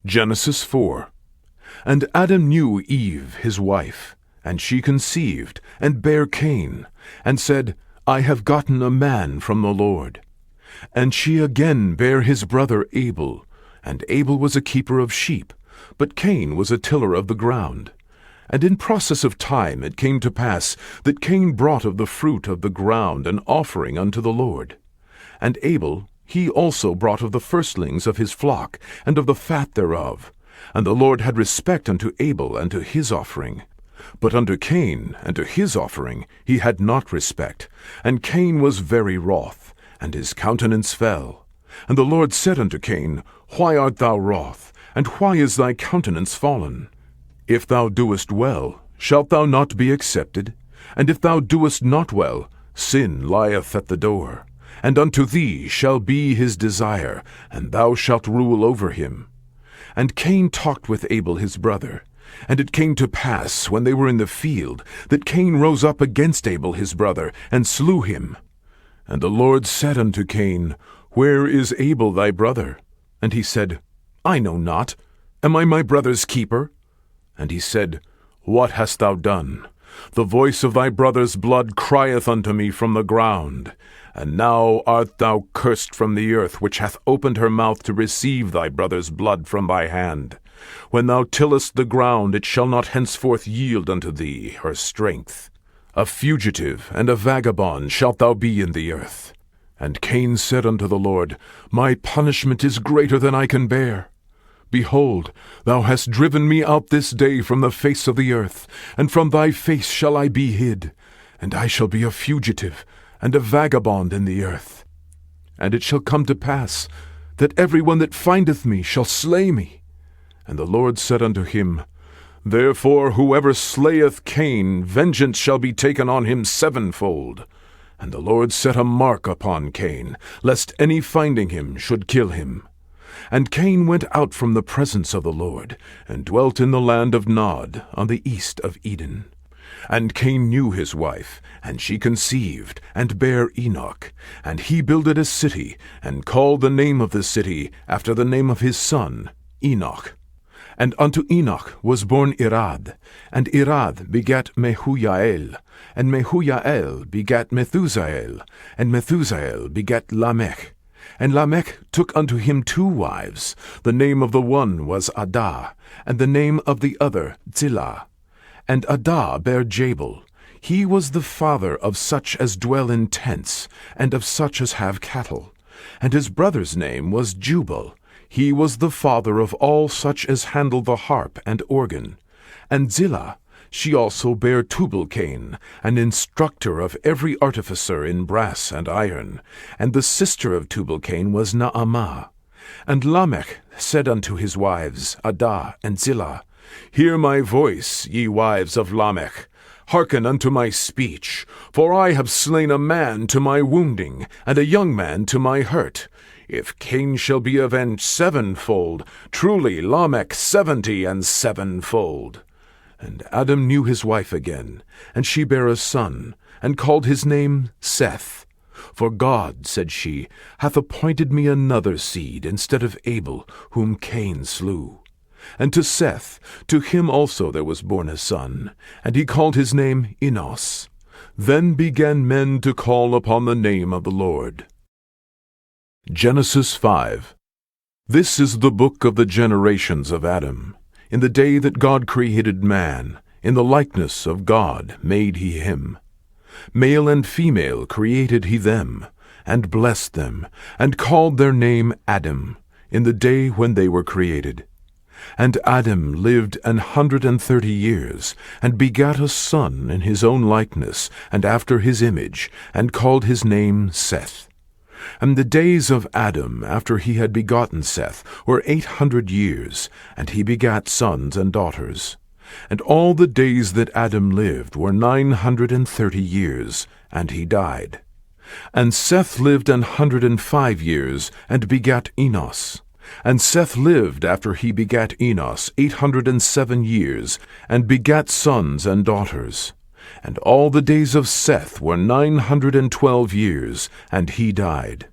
Genesis 4. And Adam knew Eve his wife, and she conceived, and bare Cain, and said, I have gotten a man from the Lord. And she again bare his brother Abel, and Abel was a keeper of sheep, but Cain was a tiller of the ground. And in process of time it came to pass that Cain brought of the fruit of the ground an offering unto the Lord. And Abel, he also brought of the firstlings of his flock, and of the fat thereof. And the Lord had respect unto Abel and to his offering. But unto Cain and to his offering he had not respect. And Cain was very wroth, and his countenance fell. And the Lord said unto Cain, Why art thou wroth, and why is thy countenance fallen? If thou doest well, shalt thou not be accepted? And if thou doest not well, sin lieth at the door. And unto thee shall be his desire, and thou shalt rule over him. And Cain talked with Abel his brother. And it came to pass, when they were in the field, that Cain rose up against Abel his brother, and slew him. And the Lord said unto Cain, Where is Abel thy brother? And he said, I know not. Am I my brother's keeper? And he said, What hast thou done? The voice of thy brother's blood crieth unto me from the ground. And now art thou cursed from the earth, which hath opened her mouth to receive thy brother's blood from thy hand. When thou tillest the ground, it shall not henceforth yield unto thee her strength. A fugitive and a vagabond shalt thou be in the earth. And Cain said unto the Lord, My punishment is greater than I can bear. Behold, thou hast driven me out this day from the face of the earth, and from thy face shall I be hid, and I shall be a fugitive and a vagabond in the earth. And it shall come to pass, that every one that findeth me shall slay me. And the Lord said unto him, Therefore whoever slayeth Cain, vengeance shall be taken on him sevenfold. And the Lord set a mark upon Cain, lest any finding him should kill him. And Cain went out from the presence of the Lord, and dwelt in the land of Nod, on the east of Eden. And Cain knew his wife, and she conceived, and bare Enoch. And he builded a city, and called the name of the city after the name of his son, Enoch. And unto Enoch was born Irad, and Irad begat Mehujael, and Mehujael begat Methuselah, and Methuselah begat Lamech. And Lamech took unto him 2 wives. The name of the one was Adah, and the name of the other Zillah. And Adah bare Jubal. He was the father of such as dwell in tents, and of such as have cattle. And his brother's name was Jubal. He was the father of all such as handle the harp and organ. And Zillah, she also bare Tubal-Cain, an instructor of every artificer in brass and iron. And the sister of Tubal-Cain was Naamah. And Lamech said unto his wives, Adah and Zillah, Hear my voice, ye wives of Lamech. Hearken unto my speech, for I have slain a man to my wounding, and a young man to my hurt. If Cain shall be avenged sevenfold, truly Lamech 70 and sevenfold. And Adam knew his wife again, and she bare a son, and called his name Seth. For God, said she, hath appointed me another seed instead of Abel, whom Cain slew. And to Seth, to him also there was born a son, and he called his name Enos. Then began men to call upon the name of the Lord. Genesis 5. This is the book of the generations of Adam. In the day that God created man, in the likeness of God made he him. Male and female created he them, and blessed them, and called their name Adam, in the day when they were created. And Adam lived 130 years, and begat a son in his own likeness, and after his image, and called his name Seth. And the days of Adam after he had begotten Seth were 800 years, and he begat sons and daughters. And all the days that Adam lived were 930 years, and he died. And Seth lived 105 years, and begat Enos. And Seth lived after he begat Enos 807 years, and begat sons and daughters. And all the days of Seth were 912 years, and he died.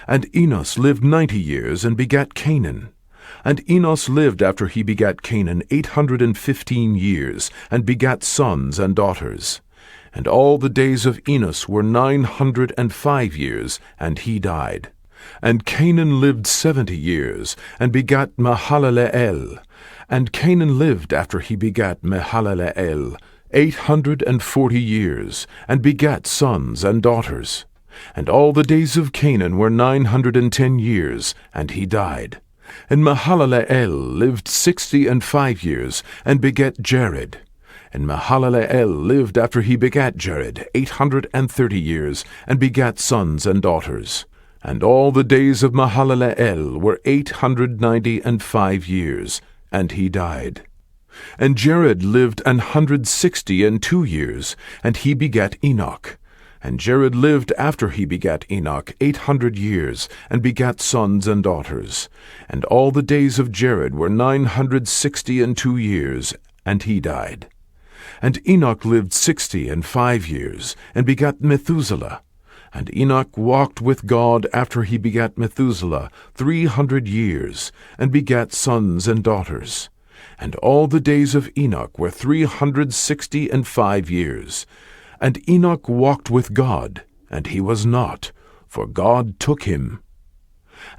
And Enos lived 90 years, and begat Cainan. And Enos lived after he begat Cainan 815 years, and begat sons and daughters. And all the days of Enos were 905 years, and he died. And Cainan lived 70 years, and begat Mahalaleel. And Cainan lived after he begat Mahalaleel 840 years, and begat sons and daughters. And all the days of Cainan were 910 years, and he died. And Mahalaleel lived 65 years, and begat Jared. And Mahalaleel lived after he begat Jared 830 years, and begat sons and daughters. And all the days of Mahalaleel were 895 years, and he died. And Jared lived 162 years, and he begat Enoch. And Jared lived after he begat Enoch 800 years, and begat sons and daughters. And all the days of Jared were 962 years, and he died. And Enoch lived 65 years, and begat Methuselah. And Enoch walked with God after he begat Methuselah 300 years, and begat sons and daughters. And all the days of Enoch were 365 years. And Enoch walked with God, and he was not, for God took him.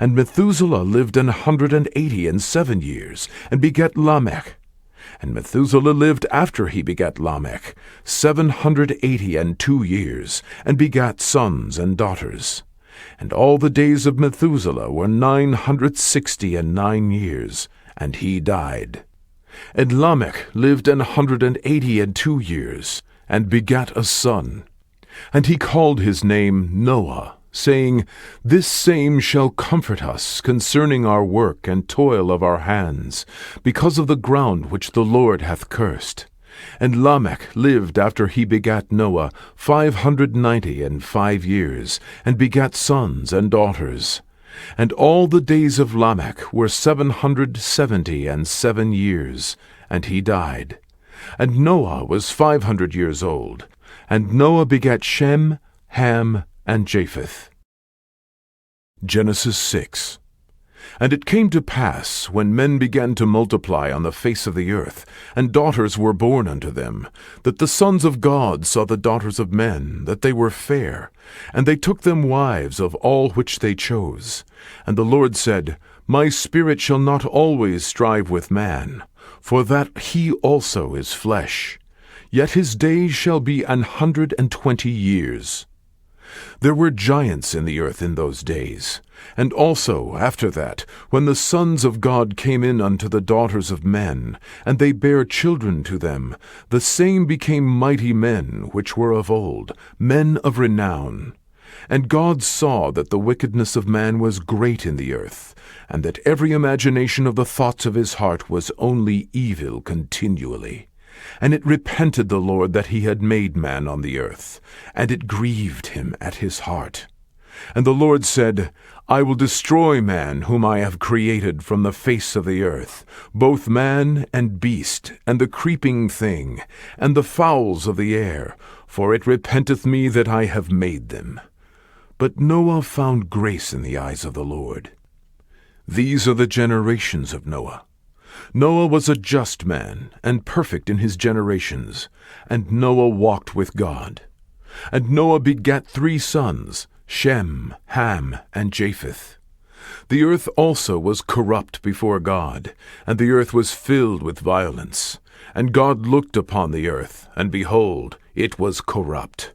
And Methuselah lived 187 years, and begat Lamech. And Methuselah lived after he begat Lamech 782 years, and begat sons and daughters. And all the days of Methuselah were 969 years, and he died. And Lamech lived 182 years, and begat a son. And he called his name Noah, saying, This same shall comfort us concerning our work and toil of our hands, because of the ground which the Lord hath cursed. And Lamech lived after he begat Noah 595 years, and begat sons and daughters. And all the days of Lamech were 777 years, and he died. And Noah was 500 years old. And Noah begat Shem, Ham, and Japheth. Genesis 6. And it came to pass, when men began to multiply on the face of the earth, and daughters were born unto them, that the sons of God saw the daughters of men, that they were fair, and they took them wives of all which they chose. And the Lord said, My spirit shall not always strive with man, for that he also is flesh. Yet his days shall be 120 years. There were giants in the earth in those days. And also after that, when the sons of God came in unto the daughters of men, and they bare children to them, the same became mighty men which were of old, men of renown. And God saw that the wickedness of man was great in the earth, and that every imagination of the thoughts of his heart was only evil continually. And it repented the Lord that he had made man on the earth, and it grieved him at his heart. And the Lord said, I will destroy man whom I have created from the face of the earth, both man and beast, and the creeping thing, and the fowls of the air, for it repenteth me that I have made them. But Noah found grace in the eyes of the Lord. These are the generations of Noah. Noah was a just man, and perfect in his generations, and Noah walked with God. And Noah begat 3 sons, Shem, Ham, and Japheth. The earth also was corrupt before God, and the earth was filled with violence. And God looked upon the earth, and behold, it was corrupt.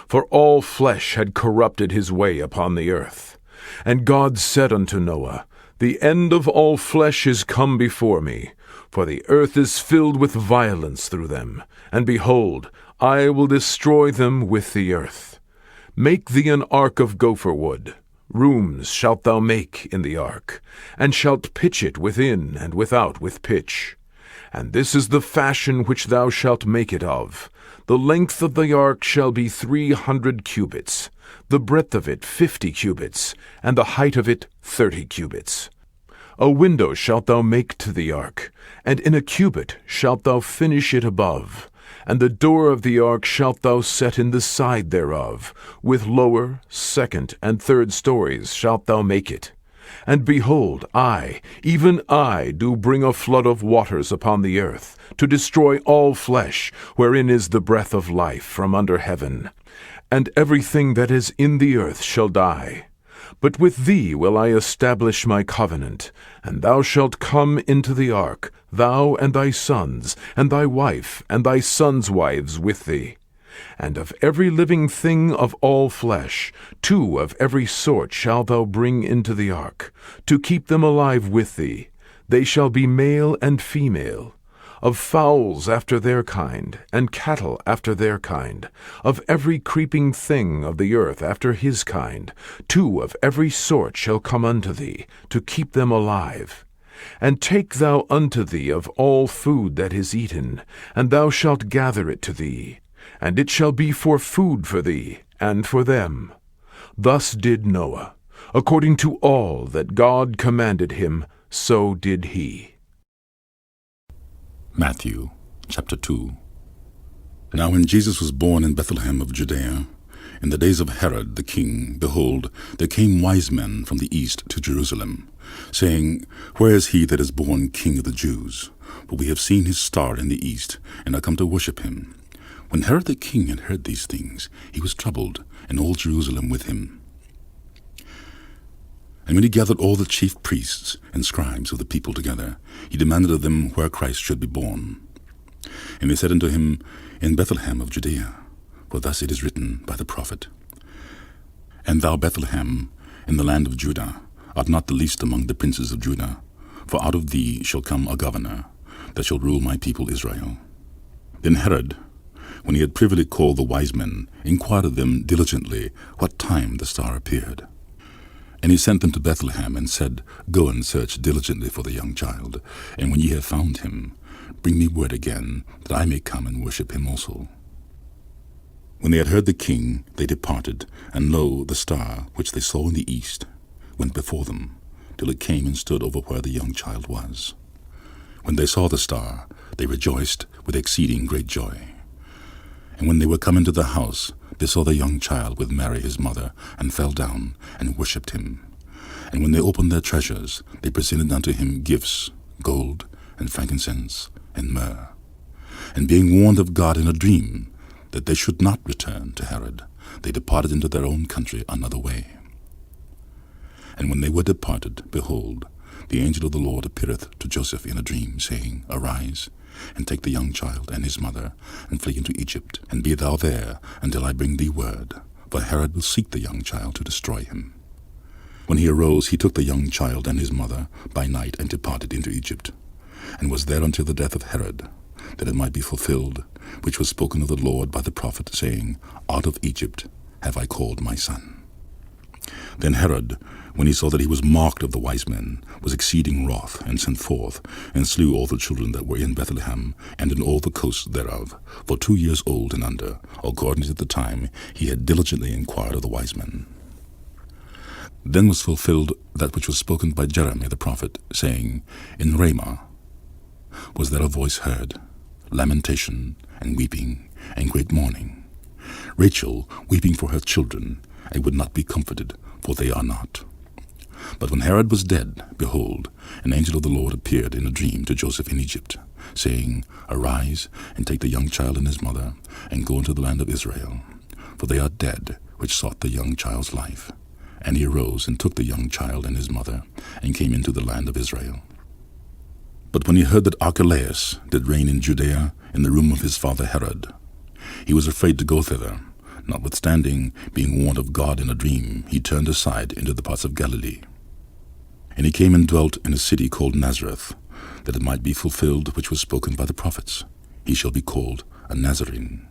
For all flesh had corrupted his way upon the earth. And God said unto Noah, The end of all flesh is come before me, for the earth is filled with violence through them. And behold, I will destroy them with the earth. Make thee an ark of gopher wood. Rooms shalt thou make in the ark, and shalt pitch it within and without with pitch. And this is the fashion which thou shalt make it of. The length of the ark shall be 300 cubits, the breadth of it 50 cubits, and the height of it 30 cubits. A window shalt thou make to the ark, and in a cubit shalt thou finish it above. And the door of the ark shalt thou set in the side thereof, with lower, second, and third stories shalt thou make it. And behold, I, even I, do bring a flood of waters upon the earth, to destroy all flesh, wherein is the breath of life from under heaven. And everything that is in the earth shall die. But with thee will I establish my covenant, and thou shalt come into the ark, thou and thy sons, and thy wife, and thy sons' wives with thee. And of every living thing of all flesh, 2 of every sort shalt thou bring into the ark, to keep them alive with thee. They shall be male and female. Of fowls after their kind, and cattle after their kind, of every creeping thing of the earth after his kind, 2 of every sort shall come unto thee, to keep them alive. And take thou unto thee of all food that is eaten, and thou shalt gather it to thee, and it shall be for food for thee, and for them. Thus did Noah. According to all that God commanded him, so did he. Matthew chapter 2. Now when Jesus was born in Bethlehem of Judea, in the days of Herod the king, behold, there came wise men from the east to Jerusalem, saying, Where is he that is born King of the Jews? For we have seen his star in the east, and are come to worship him. When Herod the king had heard these things, he was troubled, and all Jerusalem with him. And when he gathered all the chief priests and scribes of the people together, he demanded of them where Christ should be born. And they said unto him, In Bethlehem of Judea, for thus it is written by the prophet, And thou, Bethlehem, in the land of Judah, art not the least among the princes of Judah, for out of thee shall come a governor, that shall rule my people Israel. Then Herod, when he had privily called the wise men, inquired of them diligently what time the star appeared. And he sent them to Bethlehem, and said, Go and search diligently for the young child, and when ye have found him, bring me word again, that I may come and worship him also. When they had heard the king, they departed, and lo, the star, which they saw in the east, went before them, till it came and stood over where the young child was. When they saw the star, they rejoiced with exceeding great joy. And when they were come into the house, they saw the young child with Mary his mother, and fell down, and worshipped him. And when they opened their treasures, they presented unto him gifts, gold, and frankincense, and myrrh. And being warned of God in a dream, that they should not return to Herod, they departed into their own country another way. And when they were departed, behold, the angel of the Lord appeareth to Joseph in a dream, saying, Arise, and take the young child and his mother, and flee into Egypt, and be thou there until I bring thee word, for Herod will seek the young child to destroy him. When he arose, he took the young child and his mother by night, and departed into Egypt, and was there until the death of Herod, that it might be fulfilled, which was spoken of the Lord by the prophet, saying, Out of Egypt have I called my son. Then Herod, when he saw that he was mocked of the wise men, was exceeding wroth, and sent forth, and slew all the children that were in Bethlehem, and in all the coasts thereof, for 2 years old and under, according to the time he had diligently inquired of the wise men. Then was fulfilled that which was spoken by Jeremiah the prophet, saying, In Ramah was there a voice heard, lamentation, and weeping, and great mourning, Rachel weeping for her children, and would not be comforted, for they are not. But when Herod was dead, behold, an angel of the Lord appeared in a dream to Joseph in Egypt, saying, Arise, and take the young child and his mother, and go into the land of Israel, for they are dead which sought the young child's life. And he arose, and took the young child and his mother, and came into the land of Israel. But when he heard that Archelaus did reign in Judea, in the room of his father Herod, he was afraid to go thither. Notwithstanding, being warned of God in a dream, he turned aside into the parts of Galilee. And he came and dwelt in a city called Nazareth, that it might be fulfilled which was spoken by the prophets, He shall be called a Nazarene.